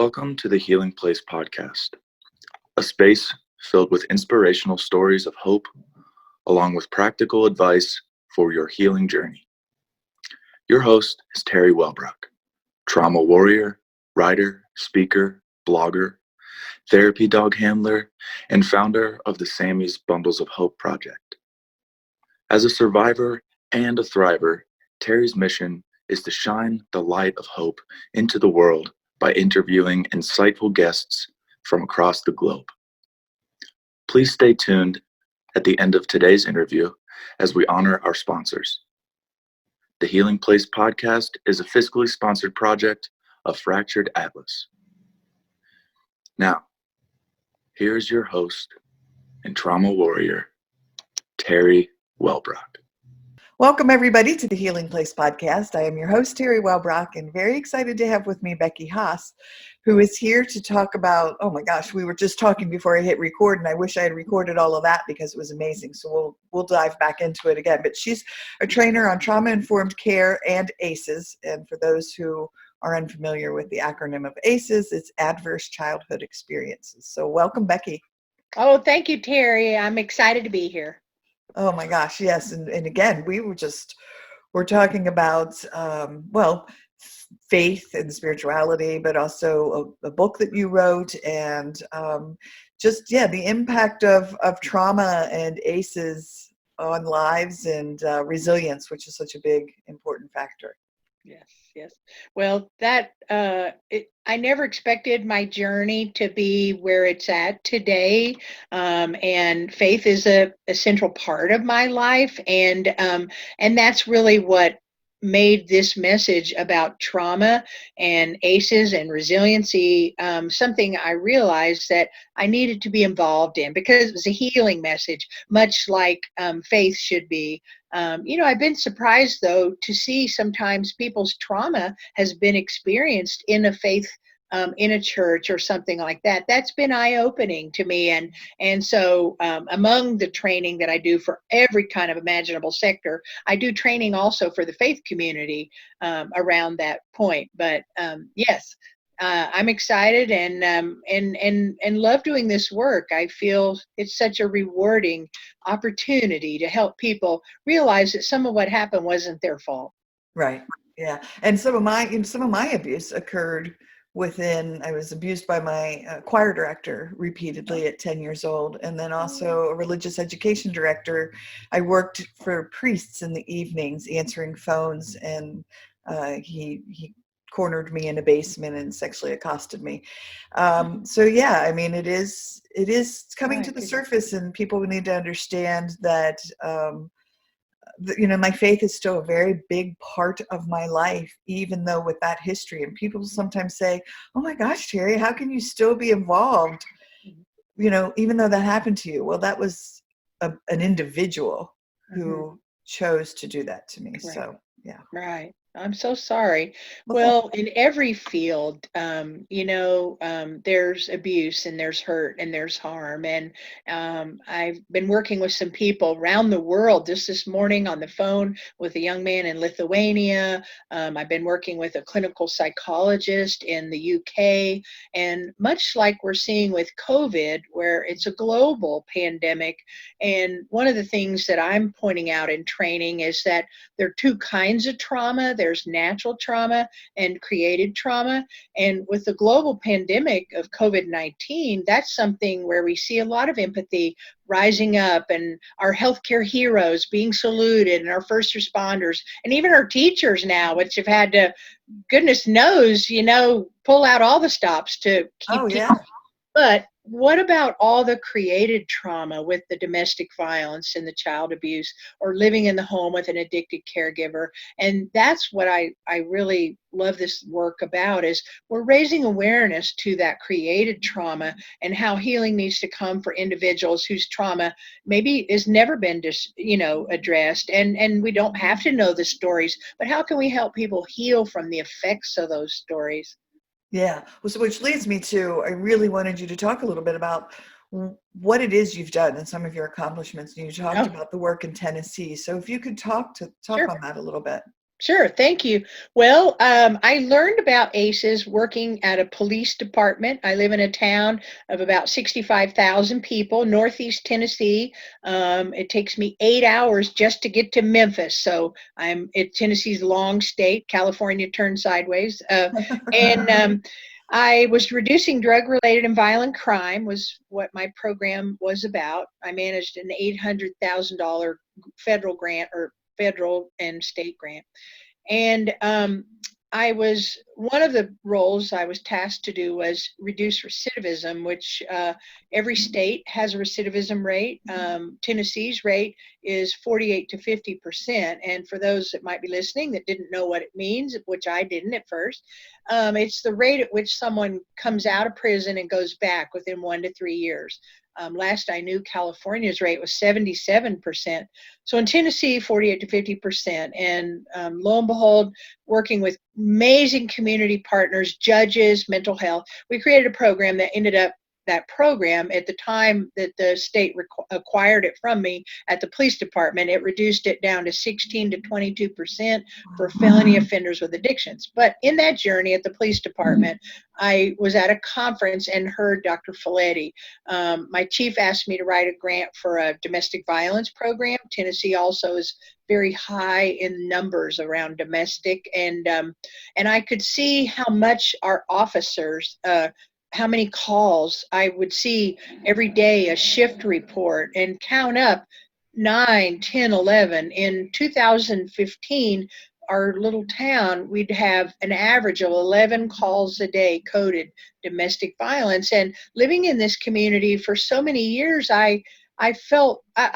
Welcome to the Healing Place podcast, a space filled with inspirational stories of hope, along with practical advice for your healing journey. Your host is Teri Wellbrock, trauma warrior, writer, speaker, blogger, therapy dog handler, and founder of the Sammy's Bundles of Hope project. As a survivor and a thriver, Teri's mission is to shine the light of hope into the world by interviewing insightful guests from across the globe. Please stay tuned at the end of today's interview as we honor our sponsors. The Healing Place podcast is a fiscally sponsored project of Fractured Atlas. Now, here's your host and trauma warrior, Teri Wellbrock. Welcome, everybody, to the Healing Place podcast. I am your host, Teri Wellbrock, and very excited to have with me Becky Haas, who is here to talk about, oh my gosh, we were just talking before I hit record, and I wish I had recorded all of that because it was amazing. So we'll dive back into it again. But she's a trainer on trauma-informed care and ACEs. And for those who are unfamiliar with the acronym of ACEs, it's Adverse Childhood Experiences. So welcome, Becky. Oh, thank you, Teri. I'm excited to be here. Oh my gosh, yes. And again, we're talking about, faith and spirituality, but also a book that you wrote and the impact of trauma and ACEs on lives and resilience, which is such a big, important factor. Yes. Well, I never expected my journey to be where it's at today. And faith is a central part of my life. And that's really what made this message about trauma and ACEs and resiliency something I realized that I needed to be involved in because it was a healing message, much like faith should be. I've been surprised, though, to see sometimes people's trauma has been experienced in a faith, in a church or something like that. That's been eye-opening to me. And so among the training that I do for every kind of imaginable sector, I do training also for the faith community around that point. But yes, I'm excited and love doing this work. I feel it's such a rewarding opportunity to help people realize that some of what happened wasn't their fault. Right. Yeah. And some of my abuse occurred I was abused by my choir director repeatedly at 10 years old. And then also a religious education director. I worked for priests in the evenings answering phones, and he cornered me in a basement and sexually accosted me. It is coming to the surface, and people need to understand that, my faith is still a very big part of my life, even though with that history. And people sometimes say, oh my gosh, Teri, how can you still be involved, even though that happened to you? Well, that was an individual who chose to do that to me. Right. So, yeah. Right. I'm so sorry. Well, in every field, there's abuse and there's hurt and there's harm. And I've been working with some people around the world just this morning on the phone with a young man in Lithuania. I've been working with a clinical psychologist in the UK. And much like we're seeing with COVID, where it's a global pandemic. And one of the things that I'm pointing out in training is that there are two kinds of trauma. There's natural trauma and created trauma. And with the global pandemic of COVID-19, that's something where we see a lot of empathy rising up, and our healthcare heroes being saluted, and our first responders, and even our teachers now, which have had to, goodness knows, pull out all the stops to keep. Oh, yeah. But what about all the created trauma with the domestic violence and the child abuse, or living in the home with an addicted caregiver? And that's what I really love this work about, is we're raising awareness to that created trauma and how healing needs to come for individuals whose trauma maybe has never been addressed. And we don't have to know the stories, but how can we help people heal from the effects of those stories? Yeah. Well, so which leads me to, I really wanted you to talk a little bit about what it is you've done and some of your accomplishments. And you talked about the work in Tennessee. So if you could talk Sure. on that a little bit. Sure, thank you. Well, I learned about ACEs working at a police department. I live in a town of about 65,000 people, Northeast Tennessee. It takes me 8 hours just to get to Memphis. So Tennessee's a long state. California turned sideways. And I was reducing drug-related and violent crime was what my program was about. I managed an $800,000 federal grant or federal and state grant. And one of the roles I was tasked to do was reduce recidivism, which every state has a recidivism rate. Tennessee's rate is 48 to 50%. And for those that might be listening that didn't know what it means, which I didn't at first, it's the rate at which someone comes out of prison and goes back within 1 to 3 years. Last I knew, California's rate was 77%. So in Tennessee, 48 to 50%. And lo and behold, working with amazing community partners, judges, mental health, we created a program that ended up that program at the time that the state acquired it from me at the police department. It reduced it down to 16 to 22% for felony offenders with addictions. But in that journey at the police department, I was at a conference and heard Dr. Folletti. My chief asked me to write a grant for a domestic violence program. Tennessee also is very high in numbers around domestic, and I could see how much our officers, how many calls I would see every day, a shift report, and count up 9, 10, 11. In 2015, our little town, we'd have an average of 11 calls a day coded domestic violence. And living in this community for so many years, I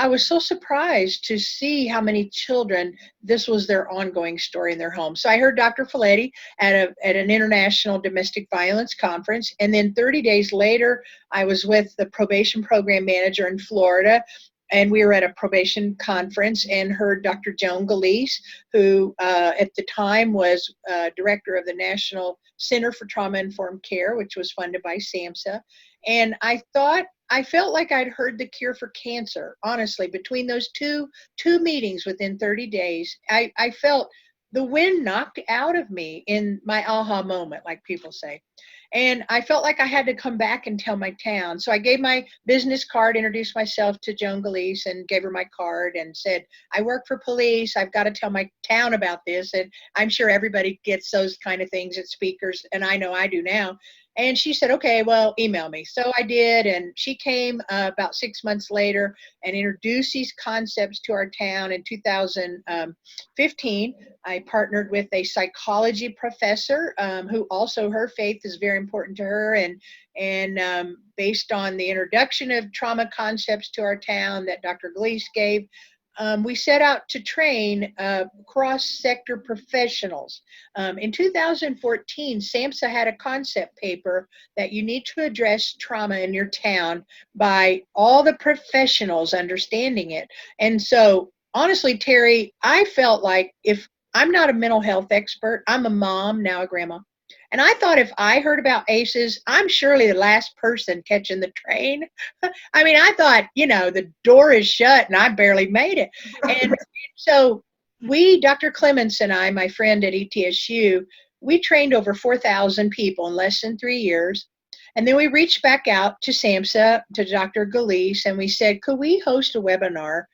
was so surprised to see how many children this was their ongoing story in their home. So I heard Dr. Folletti at an international domestic violence conference, and then 30 days later, I was with the probation program manager in Florida, and we were at a probation conference and heard Dr. Joan Galise, who at the time was director of the National Center for Trauma-Informed Care, which was funded by SAMHSA. And I felt like I'd heard the cure for cancer. Honestly, between those two meetings within 30 days, I felt the wind knocked out of me in my aha moment, like people say. And I felt like I had to come back and tell my town. So I gave my business card, introduced myself to Joan Galise, and gave her my card and said, I work for police. I've got to tell my town about this. And I'm sure everybody gets those kind of things at speakers, and I know I do now. And she said, okay, well, email me. So I did, and she came about 6 months later and introduced these concepts to our town. In 2015, I partnered with a psychology professor who also, her faith is very important to her, and based on the introduction of trauma concepts to our town that Dr. Galise gave, we set out to train cross-sector professionals. In 2014, SAMHSA had a concept paper that you need to address trauma in your town by all the professionals understanding it. And so, honestly, Teri, I felt like if I'm not a mental health expert, I'm a mom, now a grandma. And I thought if I heard about ACEs, I'm surely the last person catching the train. I mean, I thought, the door is shut and I barely made it. And so Dr. Clements and I, my friend at ETSU, we trained over 4,000 people in less than 3 years. And then we reached back out to SAMHSA, to Dr. Galise, and we said, could we host a webinar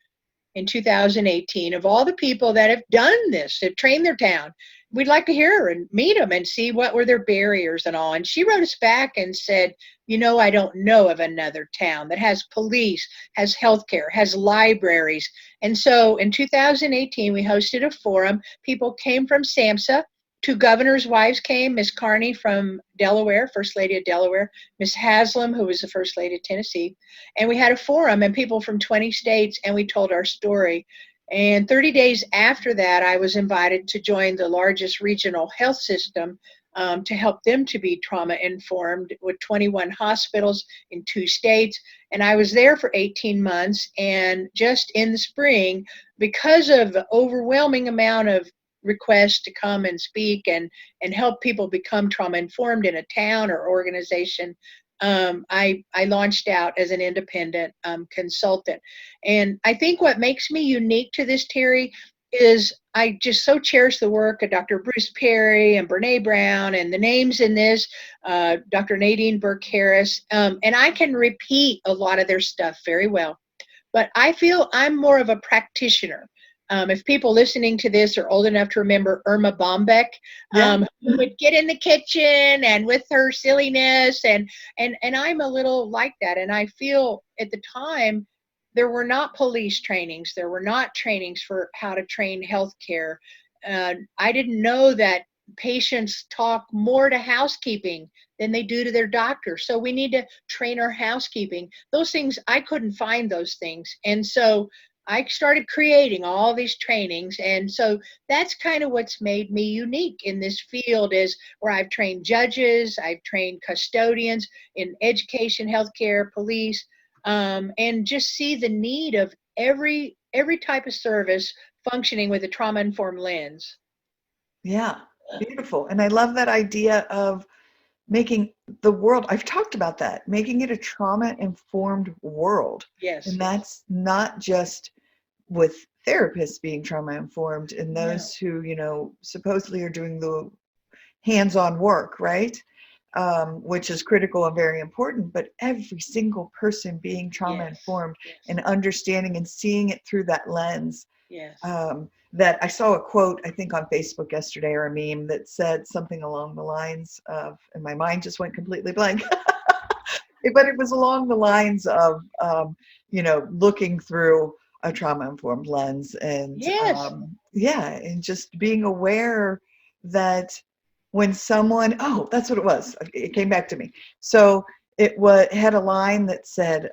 in 2018 of all the people that have done this, have trained their town? We'd like to hear and meet them and see what were their barriers and all. And she wrote us back and said, I don't know of another town that has police, has healthcare, has libraries. And so in 2018, we hosted a forum. People came from SAMHSA. 2 governors' wives came, Miss Carney from Delaware, First Lady of Delaware, Miss Haslam, who was the First Lady of Tennessee. And we had a forum and people from 20 states, and we told our story. And 30 days after that, I was invited to join the largest regional health system to help them to be trauma-informed with 21 hospitals in 2 states. And I was there for 18 months. And just in the spring, because of the overwhelming amount of requests to come and speak and help people become trauma-informed in a town or organization, I launched out as an independent consultant. And I think what makes me unique to this, Teri, is I just so cherish the work of Dr. Bruce Perry and Brene Brown and the names in this, Dr. Nadine Burke Harris, and I can repeat a lot of their stuff very well. But I feel I'm more of a practitioner. If people listening to this are old enough to remember Irma Bombeck, who would get in the kitchen and with her silliness, and I'm a little like that. And I feel at the time there were not police trainings, there were not trainings for how to train healthcare. I didn't know that patients talk more to housekeeping than they do to their doctor. So we need to train our housekeeping. Those things, I couldn't find those things. And so I started creating all these trainings. And so that's kind of what's made me unique in this field, is where I've trained judges, I've trained custodians in education, healthcare, police, and just see the need of every type of service functioning with a trauma-informed lens. Yeah, beautiful. And I love that idea of making the world, I've talked about that, making it a trauma-informed world. Yes. And that's not just with therapists being trauma-informed and those who, you know, supposedly are doing the hands-on work, right? Which is critical and very important, but every single person being trauma-informed and understanding and seeing it through that lens. Yes. That I saw a quote, I think on Facebook yesterday, or a meme that said something along the lines of, and my mind just went completely blank, but it was along the lines of, you know, looking through a trauma-informed lens, and and just being aware that when someone, oh, that's what it was. It came back to me. So it had a line that said,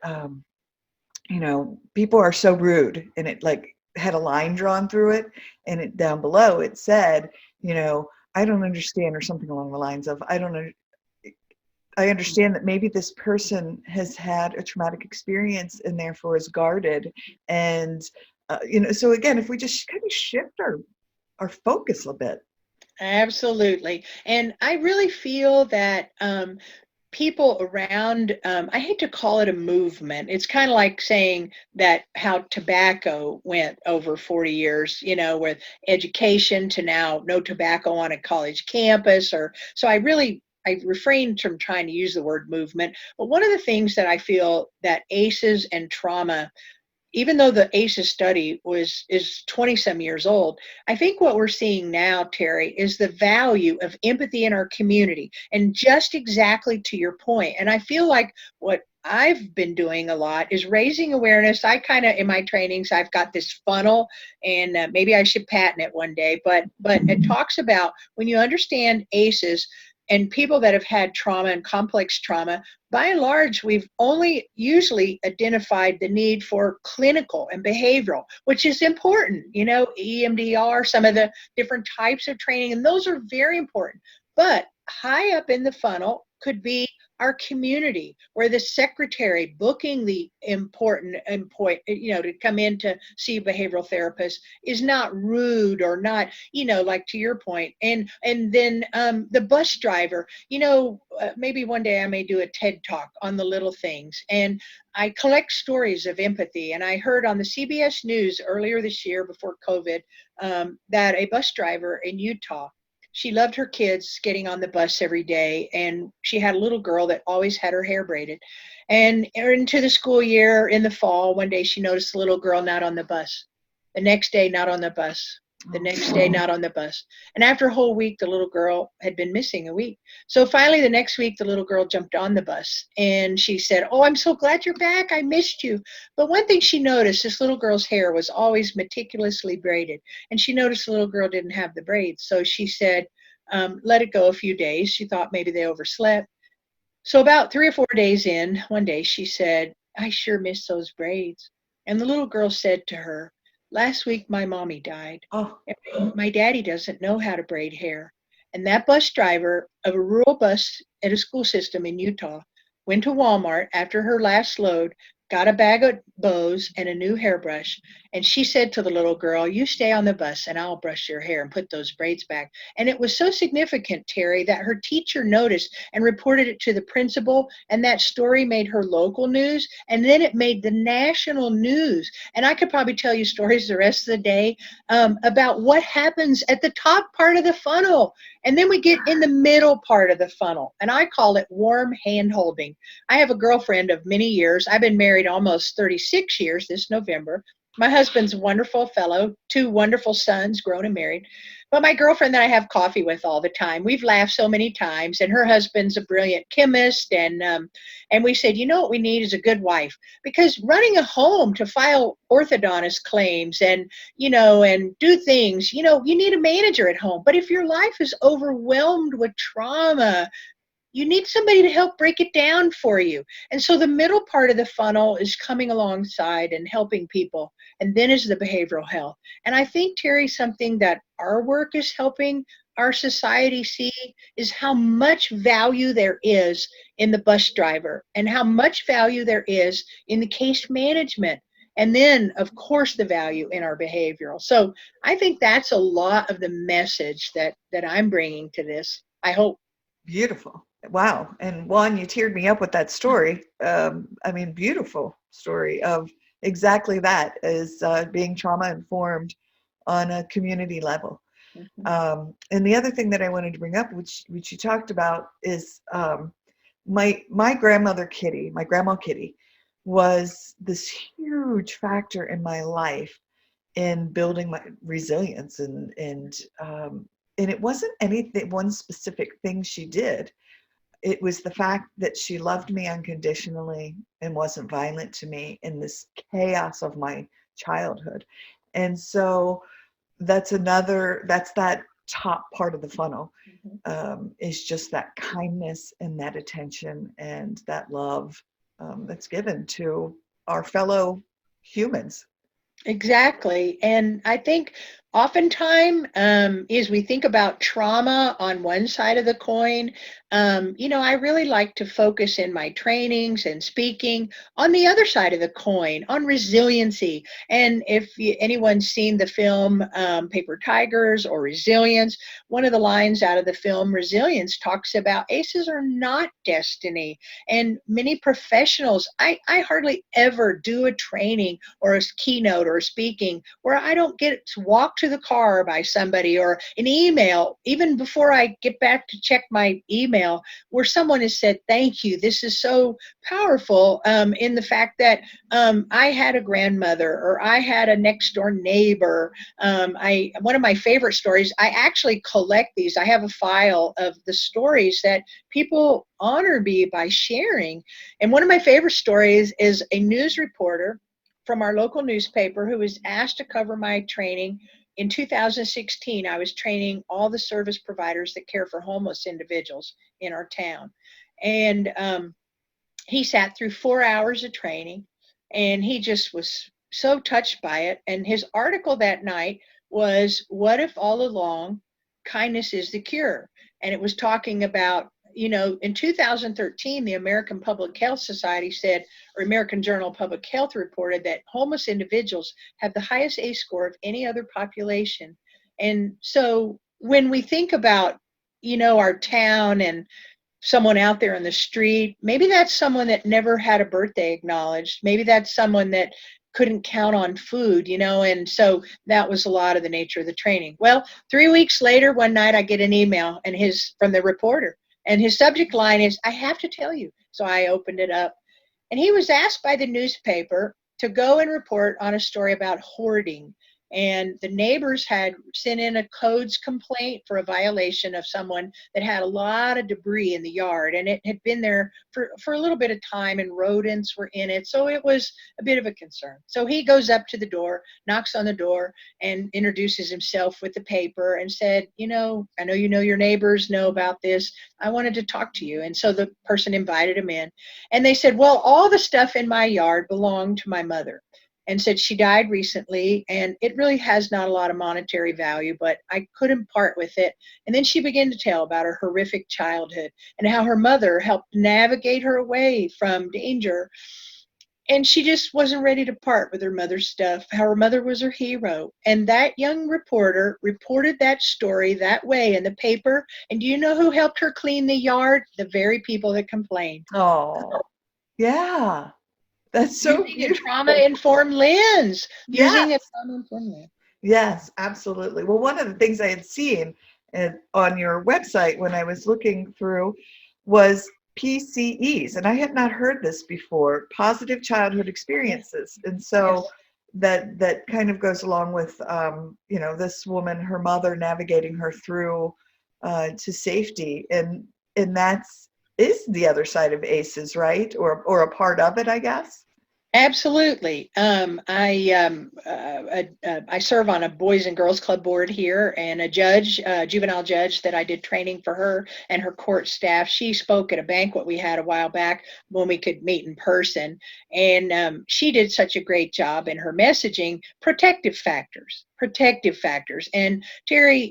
you know, people are so rude, and it like had a line drawn through it, and it down below it said, you know, I don't understand, or something along the lines of, I understand that maybe this person has had a traumatic experience and therefore is guarded. And, you know, so again, if we just kind of shift our focus a bit. Absolutely. And I really feel that people around, I hate to call it a movement. It's kind of like saying that how tobacco went over 40 years, you know, with education to now no tobacco on a college campus. Or so I refrain from trying to use the word movement. But one of the things that I feel that ACEs and trauma, even though the ACEs study is 20 some years old, I think what we're seeing now, Teri, is the value of empathy in our community. And just exactly to your point. And I feel like what I've been doing a lot is raising awareness. I kind of, in my trainings, I've got this funnel, and maybe I should patent it one day, but it talks about when you understand ACEs and people that have had trauma and complex trauma, by and large, we've only usually identified the need for clinical and behavioral, which is important, you know, EMDR, some of the different types of training, and those are very important. But high up in the funnel could be our community, where the secretary booking the important employee, you know, to come in to see a behavioral therapist is not rude or not, you know, like to your point. And then the bus driver, you know, maybe one day I may do a TED talk on the little things. And I collect stories of empathy. And I heard on the CBS News earlier this year before COVID that a bus driver in Utah, she loved her kids getting on the bus every day, and she had a little girl that always had her hair braided. And into the school year in the fall, one day she noticed the little girl not on the bus. The next day, not on the bus. The next day, not on the bus. And after a whole week, the little girl had been missing a week. So finally, the next week, the little girl jumped on the bus, and she said, "Oh, I'm so glad you're back. I missed you." But one thing she noticed, this little girl's hair was always meticulously braided. And she noticed the little girl didn't have the braids. So she said, let it go a few days. She thought maybe they overslept. So about 3 or 4 days in, one day she said, "I sure miss those braids." And the little girl said to her, "Last week my mommy died. Oh, And my daddy doesn't know how to braid hair." And that bus driver of a rural bus at a school system in Utah went to Walmart after her last load, got a bag of bows and a new hairbrush. And she said to the little girl, "You stay on the bus and I'll brush your hair and put those braids back." And it was so significant, Teri, that her teacher noticed and reported it to the principal. And that story made her local news. And then it made the national news. And I could probably tell you stories the rest of the day about what happens at the top part of the funnel. And then we get in the middle part of the funnel. And I call it warm hand holding. I have a girlfriend of many years. I've been married almost 36 years this November. My husband's a wonderful fellow, 2 wonderful sons, grown and married. But my girlfriend that I have coffee with all the time, we've laughed so many times, and her husband's a brilliant chemist. And we said, you know what we need is a good wife, because running a home to file orthodontist claims and do things, you need a manager at home. But if your life is overwhelmed with trauma, you need somebody to help break it down for you. And so the middle part of the funnel is coming alongside and helping people. And then is the behavioral health. And I think, Teri, something that our work is helping our society see is how much value there is in the bus driver and how much value there is in the case management. And then, of course, the value in our behavioral. So I think that's a lot of the message that I'm bringing to this, I hope. Beautiful. Wow. And Juan, you teared me up with that story. Beautiful story of exactly that, is being trauma informed on a community level. Mm-hmm. And the other thing that I wanted to bring up, which you talked about, is my grandmother Kitty, my grandma Kitty, was this huge factor in my life in building my resilience, and it wasn't one specific thing she did. It was the fact that she loved me unconditionally and wasn't violent to me in this chaos of my childhood. And so that's that top part of the funnel, is just that kindness and that attention and that love that's given to our fellow humans. Exactly. And I think oftentimes, as we think about trauma on one side of the coin, I really like to focus in my trainings and speaking on the other side of the coin, on resiliency. And if anyone's seen the film Paper Tigers or Resilience, one of the lines out of the film Resilience talks about ACEs are not destiny. And many professionals, I hardly ever do a training or a keynote or speaking where I don't get walked to the car by somebody, or an email, even before I get back to check my email, where someone has said, "Thank you. This is so powerful," in the fact that I had a grandmother, or I had a next door neighbor. One of my favorite stories, I actually collect these. I have a file of the stories that people honor me by sharing. And one of my favorite stories is a news reporter from our local newspaper who was asked to cover my training. In 2016, I was training all the service providers that care for homeless individuals in our town. And he sat through 4 hours of training, and he just was so touched by it. And his article that night was, "What if all along kindness is the cure?" And it was talking about, in 2013, the American Public Health Society said, or American Journal of Public Health reported, that homeless individuals have the highest ACE score of any other population. And so when we think about, our town and someone out there in the street, maybe that's someone that never had a birthday acknowledged. Maybe that's someone that couldn't count on food, and so that was a lot of the nature of the training. Well, 3 weeks later, one night I get an email from the reporter, and his subject line is, "I have to tell you." So I opened it up, and he was asked by the newspaper to go and report on a story about hoarding. And the neighbors had sent in a codes complaint for a violation of someone that had a lot of debris in the yard, and it had been there for a little bit of time, and rodents were in it. So it was a bit of a concern. So he goes up to the door, knocks on the door, and introduces himself with the paper and said, "I know your neighbors know about this. I wanted to talk to you." And so the person invited him in, and they said, "Well, all the stuff in my yard belonged to my mother." And said she died recently, and it really has not a lot of monetary value, but I couldn't part with it. And then she began to tell about her horrific childhood and how her mother helped navigate her away from danger. and she just wasn't ready to part with her mother's stuff, how her mother was her hero. And that young reporter reported that story that way in the paper. And do you know who helped her clean the yard? The very people that complained. Oh, yeah. That's so Using a beautiful. trauma-informed lens. Using a Yes. trauma-informed lens. Yes, absolutely. Well, one of the things I had seen on your website when I was looking through was PCEs, and I had not heard this before, positive childhood experiences. And so that kind of goes along with this woman, her mother navigating her through to safety, and that's is the other side of ACEs, right? Or a part of it, I guess. Absolutely. I serve on a Boys and Girls Club board here, and a judge, juvenile judge, that I did training for her and her court staff. She spoke at a banquet we had a while back when we could meet in person, and she did such a great job in her messaging. Protective factors. Protective factors. And Teri,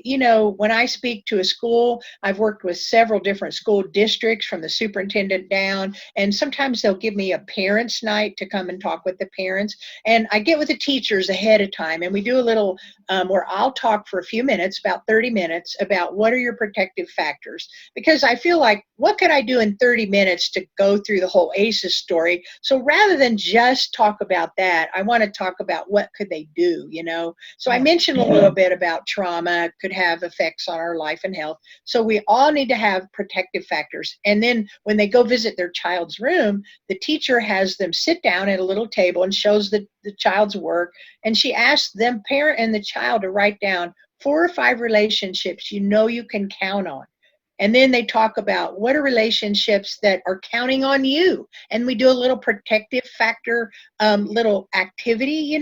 when I speak to a school, I've worked with several different school districts from the superintendent down, and sometimes they'll give me a parents' night to come and talk with the parents. And I get with the teachers ahead of time, and we do a little where I'll talk for a few minutes, about 30 minutes, about what are your protective factors. Because I feel like, what could I do in 30 minutes to go through the whole ACEs story? So rather than just talk about that, I want to talk about what could they do, So I mentioned a little bit about trauma could have effects on our life and health. So we all need to have protective factors. And then when they go visit their child's room, the teacher has them sit down at a little table and shows the child's work. And she asks them, parent and the child, to write down 4 or 5 relationships you can count on. And then they talk about what are relationships that are counting on you. And we do a little protective factor, little activity,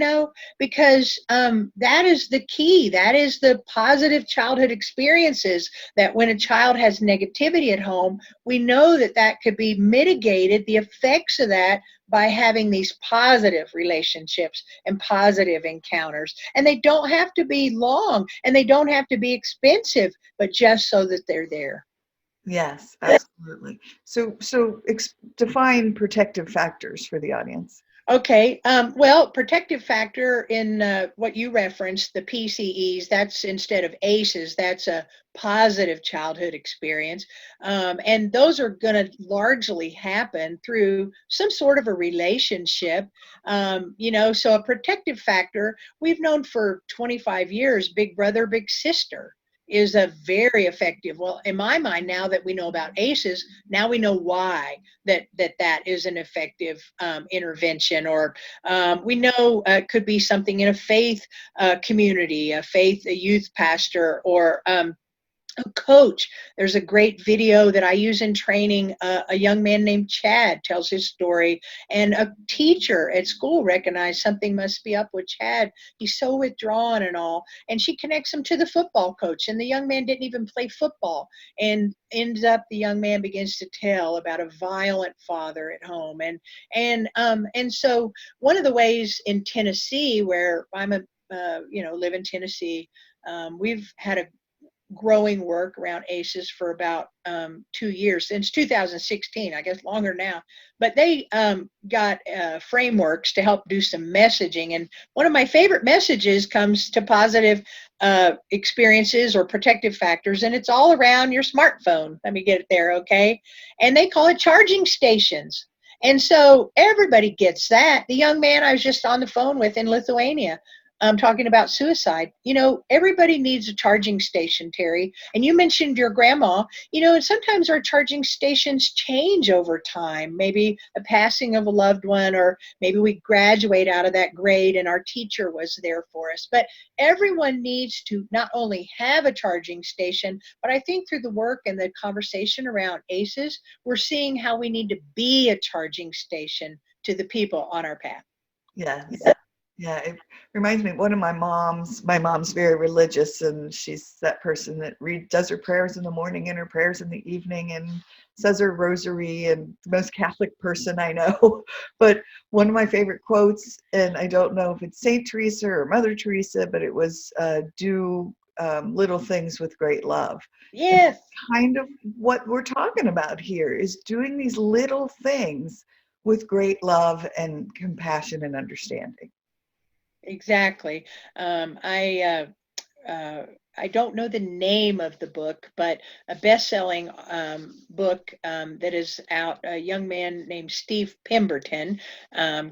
because that is the key. That is the positive childhood experiences, that when a child has negativity at home, we know that could be mitigated, the effects of that, by having these positive relationships and positive encounters. And they don't have to be long, and they don't have to be expensive, but just so that they're there. Yes, absolutely. So define protective factors for the audience. Okay. Well, protective factor in what you referenced, the PCEs, that's instead of ACEs, that's a positive childhood experience. And those are going to largely happen through some sort of a relationship. So a protective factor, we've known for 25 years, big brother, big sister is a very effective. Well, in my mind, now that we know about ACEs, now we know why that is an effective intervention. Or we know it could be something in a faith community, a youth pastor, or a coach. There's a great video that I use in training. A young man named Chad tells his story, and a teacher at school recognized something must be up with Chad. He's so withdrawn and all. And she connects him to the football coach, and the young man didn't even play football. And ends up, the young man begins to tell about a violent father at home. And so one of the ways in Tennessee, where I'm live in Tennessee, we've had a growing work around ACEs for about 2 years, since 2016, I guess longer now. But they got frameworks to help do some messaging. And one of my favorite messages comes to positive experiences or protective factors, and it's all around your smartphone. Let me get it there, okay? And they call it charging stations. And so everybody gets that. The young man I was just on the phone with in Lithuania, talking about suicide. Everybody needs a charging station, Teri. And you mentioned your grandma, and sometimes our charging stations change over time. Maybe a passing of a loved one, or maybe we graduate out of that grade and our teacher was there for us. But everyone needs to not only have a charging station, but I think through the work and the conversation around ACEs, we're seeing how we need to be a charging station to the people on our path. Yes. Yeah, it reminds me, one of my mom's very religious, and she's that person that does her prayers in the morning and her prayers in the evening and says her rosary, and the most Catholic person I know. But one of my favorite quotes, and I don't know if it's Saint Teresa or Mother Teresa, but it was do little things with great love. Yes. And kind of what we're talking about here is doing these little things with great love and compassion and understanding. Exactly. I don't know the name of the book, but a best-selling book that is out. A young man named Steve Pemberton.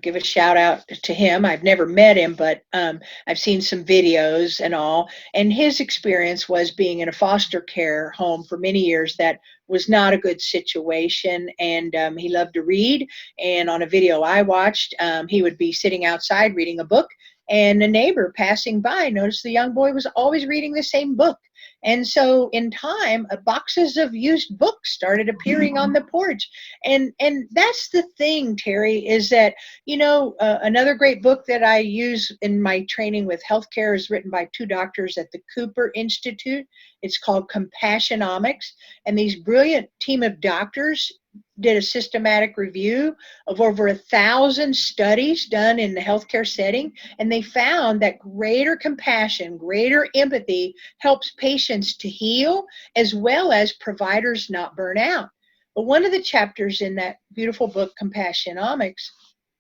Give a shout out to him. I've never met him, but I've seen some videos and all. And his experience was being in a foster care home for many years that was not a good situation. And he loved to read. And on a video I watched, he would be sitting outside reading a book, and a neighbor passing by noticed the young boy was always reading the same book. And so in time, boxes of used books started appearing on the porch. And that's the thing, Teri, is that, another great book that I use in my training with healthcare is written by two doctors at the Cooper Institute. It's called Compassionomics. And these brilliant team of doctors did a systematic review of over 1,000 studies done in the healthcare setting, and they found that greater compassion, greater empathy helps patients to heal, as well as providers not burn out. But one of the chapters in that beautiful book, Compassionomics,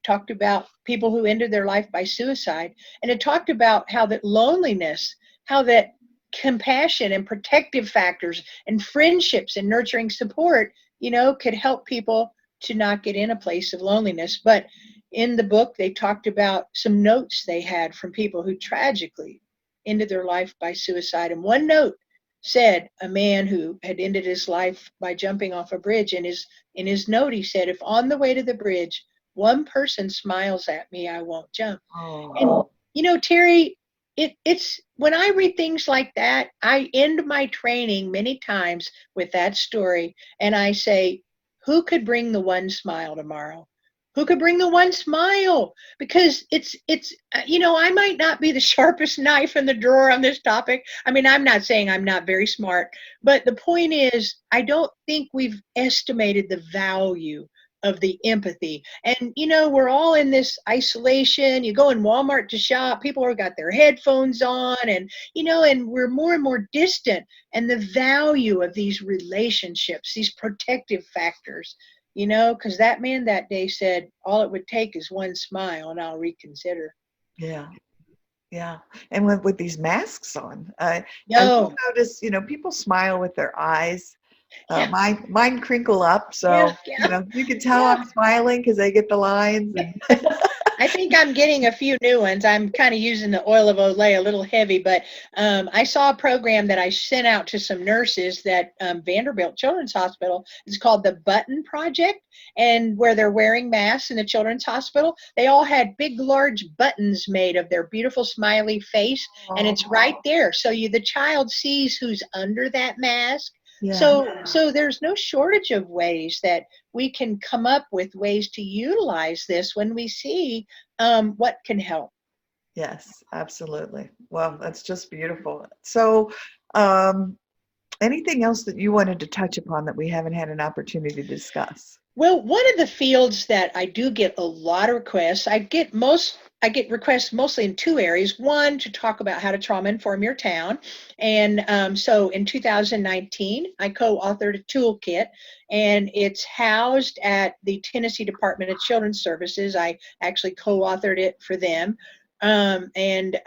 talked about people who ended their life by suicide, and it talked about how that loneliness, how that compassion and protective factors and friendships and nurturing support could help people to not get in a place of loneliness. But in the book, they talked about some notes they had from people who tragically ended their life by suicide. And one note said, a man who had ended his life by jumping off a bridge, in his note, he said, if on the way to the bridge, one person smiles at me, I won't jump. Oh. And, Teri, it's when I read things like that, I end my training many times with that story, and I say, who could bring the one smile tomorrow? Who could bring the one smile? Because it's I might not be the sharpest knife in the drawer on this topic. I mean, I'm not saying I'm not very smart, but the point is, I don't think we've estimated the value of the empathy. And we're all in this isolation. You go in Walmart to shop, people have got their headphones on, and and we're more and more distant. And the value of these relationships, these protective factors, because that man that day said, all it would take is one smile and I'll reconsider. Yeah. And with these masks on, I No. notice, people smile with their eyes. Yeah. Mine crinkle up, so Yeah. you can tell I'm smiling because I get the lines. And I think I'm getting a few new ones. I'm kind of using the oil of Olay a little heavy, but I saw a program that I sent out to some nurses that Vanderbilt Children's Hospital is called the Button Project, and where they're wearing masks in the Children's Hospital, they all had big, large buttons made of their beautiful smiley face, and it's right there. So the child sees who's under that mask. Yeah. So there's no shortage of ways that we can come up with ways to utilize this when we see what can help. Yes, absolutely. Well, that's just beautiful. So, anything else that you wanted to touch upon that we haven't had an opportunity to discuss? Well, one of the fields that I do get a lot of requests, I get requests mostly in two areas. One, to talk about how to trauma inform your town. And so in 2019, I co-authored a toolkit, and it's housed at the Tennessee Department of Children's Services. I actually co-authored it for them. And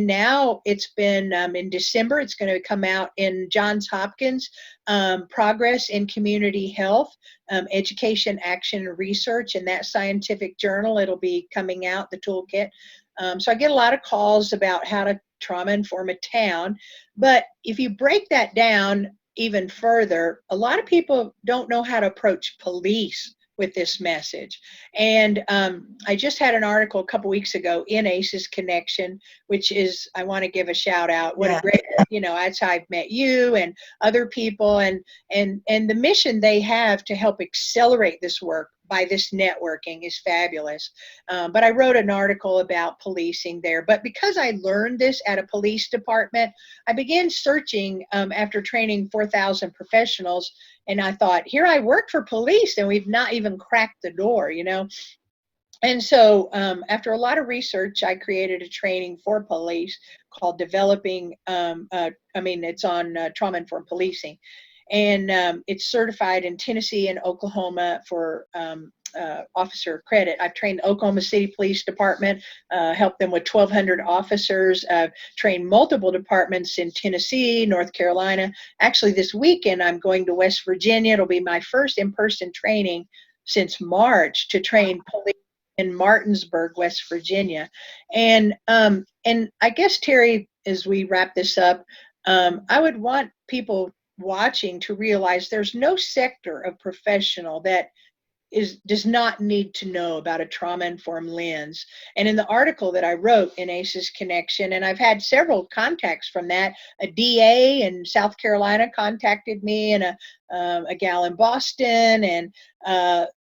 now it's been in December, it's going to come out in Johns Hopkins, Progress in Community Health, Education, Action, and Research. In that scientific journal, it'll be coming out, the toolkit. So I get a lot of calls about how to trauma inform a town. But if you break that down even further, a lot of people don't know how to approach police with this message. And I just had an article a couple weeks ago in ACEs Connection, which is, I want to give a shout out. What a great, that's how I've met you and other people, and the mission they have to help accelerate this work by this networking is fabulous. But I wrote an article about policing there. But because I learned this at a police department, I began searching after training 4,000 professionals. And I thought, here I work for police and we've not even cracked the door, And so after a lot of research, I created a training for police called Developing, it's on Trauma Informed Policing. And it's certified in Tennessee and Oklahoma for officer credit. I've trained the Oklahoma City Police Department, helped them with 1,200 officers, trained multiple departments in Tennessee, North Carolina. Actually, this weekend, I'm going to West Virginia. It'll be my first in-person training since March to train police in Martinsburg, West Virginia. And I guess, Teri, as we wrap this up, I would want people watching to realize there's no sector of professional that does not need to know about a trauma-informed lens. And in the article that I wrote in ACEs Connection, and I've had several contacts from that, a DA in South Carolina contacted me, and a gal in Boston, and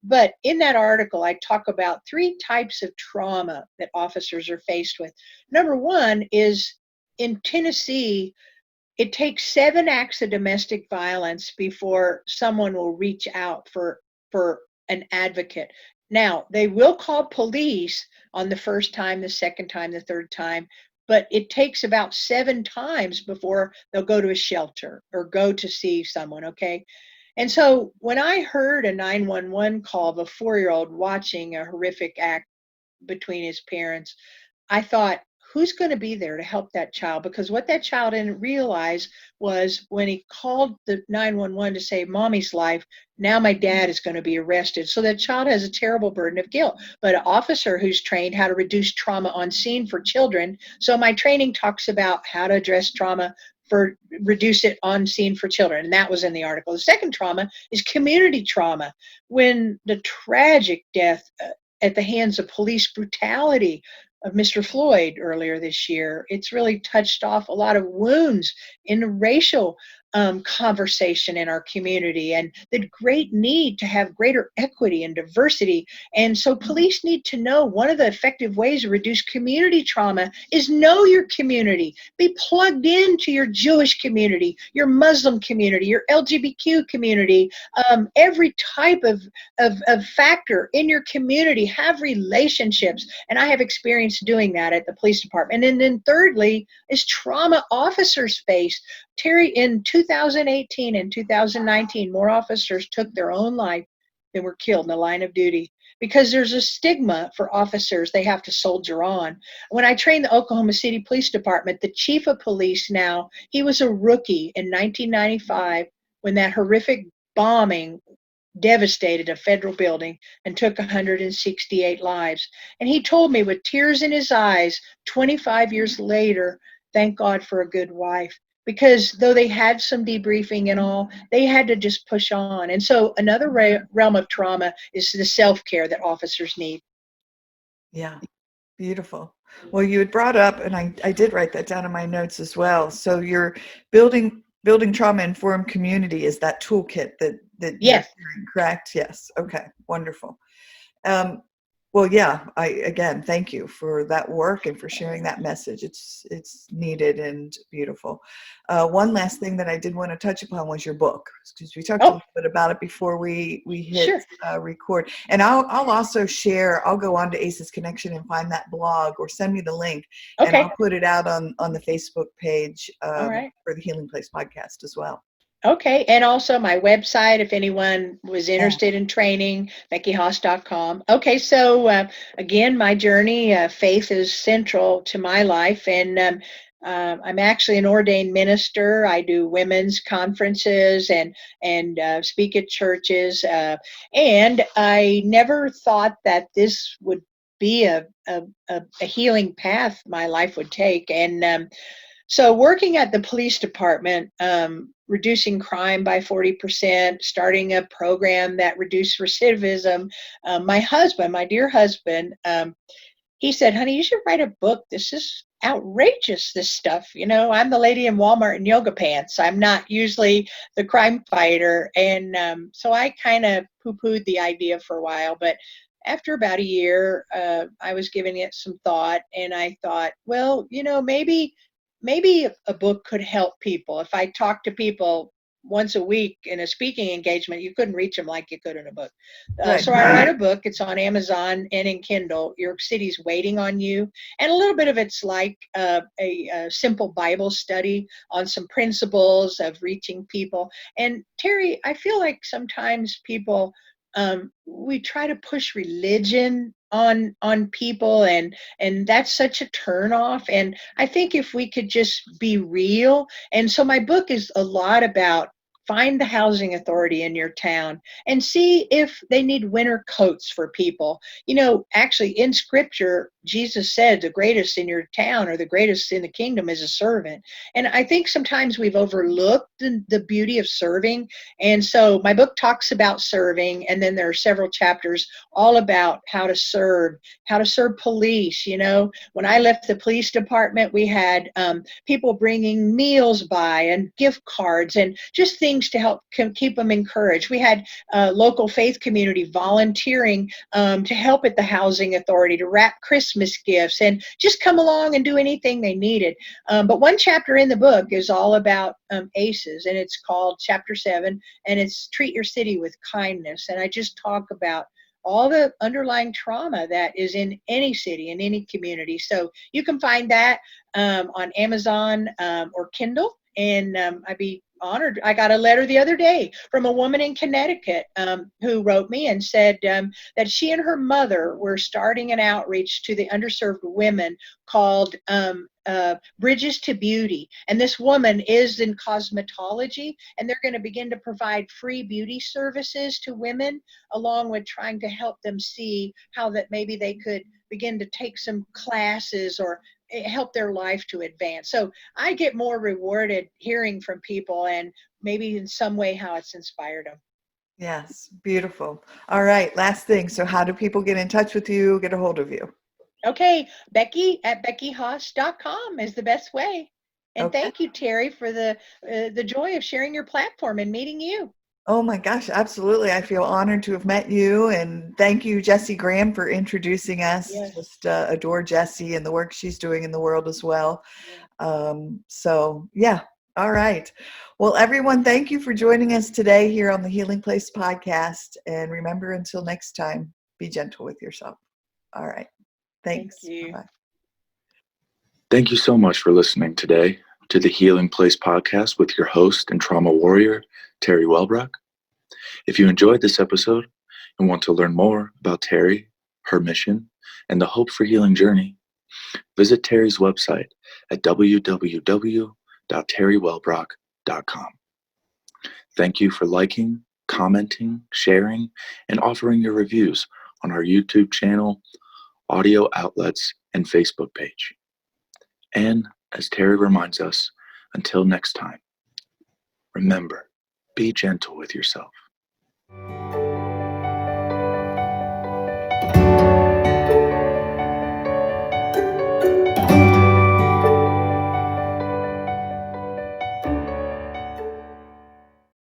but in that article, I talk about 3 types of trauma that officers are faced with. Number one is in Tennessee, it takes 7 acts of domestic violence before someone will reach out for an advocate. Now, they will call police on the first time, the second time, the third time, but it takes about 7 times before they'll go to a shelter or go to see someone, okay? And so when I heard a 911 call of a 4-year-old watching a horrific act between his parents, I thought, who's going to be there to help that child? Because what that child didn't realize was when he called the 911 to save mommy's life, now my dad is going to be arrested. So that child has a terrible burden of guilt. But an officer who's trained how to reduce trauma on scene for children. So my training talks about how to address trauma reduce it on scene for children. And that was in the article. The second trauma is community trauma. When the tragic death at the hands of police brutality of Mr. Floyd earlier this year, it's really touched off a lot of wounds in the racial conversation in our community, and the great need to have greater equity and diversity. And so police need to know one of the effective ways to reduce community trauma is know your community. Be plugged into your Jewish community, your Muslim community, your LGBTQ community, every type of factor in your community. Have relationships. And I have experience doing that at the police department. And then thirdly is trauma officers face. Teri, in 2018 and 2019, more officers took their own life than were killed in the line of duty because there's a stigma for officers. They have to soldier on. When I trained the Oklahoma City Police Department, the chief of police now, he was a rookie in 1995 when that horrific bombing devastated a federal building and took 168 lives. And he told me with tears in his eyes, 25 years later, thank God for a good wife. Because though they had some debriefing and all, they had to just push on. And so another realm of trauma is the self-care that officers need. Yeah, beautiful. Well, you had brought up, and I did write that down in my notes as well. So you're building trauma-informed community is that toolkit that Yes. you're sharing, correct? Yes. Okay, wonderful. Well, yeah, again, thank you for that work and for sharing that message. It's needed and beautiful. One last thing that I did want to touch upon was your book, because we talked a little bit about it before we hit record. And I'll also share, I'll go on to ACEs Connection and find that blog or send me the link. And I'll put it out on the Facebook page for the Healing Place podcast as well. Okay, and also my website, if anyone was interested in training, beckyhaas.com. Okay, so again, my journey, faith is central to my life, and I'm actually an ordained minister. I do women's conferences and speak at churches, and I never thought that this would be a healing path my life would take, and so working at the police department, reducing crime by 40%, starting a program that reduced recidivism. My husband, my dear husband, he said, honey, you should write a book. This is outrageous, this stuff. You know, I'm the lady in Walmart in yoga pants. I'm not usually the crime fighter. And so I kind of poo-pooed the idea for a while. But after about a year, I was giving it some thought. And I thought, well, you know, maybe a book could help people. If I talk to people once a week in a speaking engagement, you couldn't reach them like you could in a book. So I write a book. It's on Amazon and in Kindle. Your city's waiting on you. And a little bit of it's like a simple Bible study on some principles of reaching people. And Teri, I feel like sometimes people we try to push religion on people, and that's such a turnoff. And I think if we could just be real, and so my book is a lot about find the housing authority in your town and see if they need winter coats for people. Actually in scripture, Jesus said the greatest in your town or the greatest in the kingdom is a servant. And I think sometimes we've overlooked the beauty of serving. And so my book talks about serving, and then there are several chapters all about how to serve police. When I left the police department, we had people bringing meals by and gift cards and just things to help keep them encouraged. We had local faith community volunteering to help at the housing authority to wrap Christmas gifts and just come along and do anything they needed. But one chapter in the book is all about ACEs, and it's called Chapter 7, and it's Treat Your City with Kindness. And I just talk about all the underlying trauma that is in any city, in any community. So you can find that on Amazon or Kindle. And I'd be honored. I got a letter the other day from a woman in Connecticut who wrote me and said that she and her mother were starting an outreach to the underserved women called Bridges to Beauty. And this woman is in cosmetology, and they're going to begin to provide free beauty services to women, along with trying to help them see how that maybe they could begin to take some classes or help their life to advance. So I get more rewarded hearing from people and maybe in some way how it's inspired them. Yes, beautiful. All right, last thing. So how do people get in touch with you, get a hold of you? Okay, Becky at beckyhaas.com is the best way. And Okay. thank you, Teri, for the joy of sharing your platform and meeting you. Oh my gosh, absolutely. I feel honored to have met you. And thank you, Jessie Graham, for introducing us. Yes. Just adore Jessie and the work she's doing in the world as well. Yeah. All right. Well, everyone, thank you for joining us today here on the Healing Place podcast. And remember, until next time, be gentle with yourself. All right. Thanks. Thank you. Bye-bye. Thank you so much for listening today to the Healing Place podcast with your host and trauma warrior, Teri Wellbrock. If you enjoyed this episode and want to learn more about Teri, her mission, and the Hope for Healing journey, visit Teri's website at www.teriwellbrock.com. Thank you for liking, commenting, sharing, and offering your reviews on our YouTube channel, audio outlets, and Facebook page. And as Teri reminds us, until next time, remember, be gentle with yourself.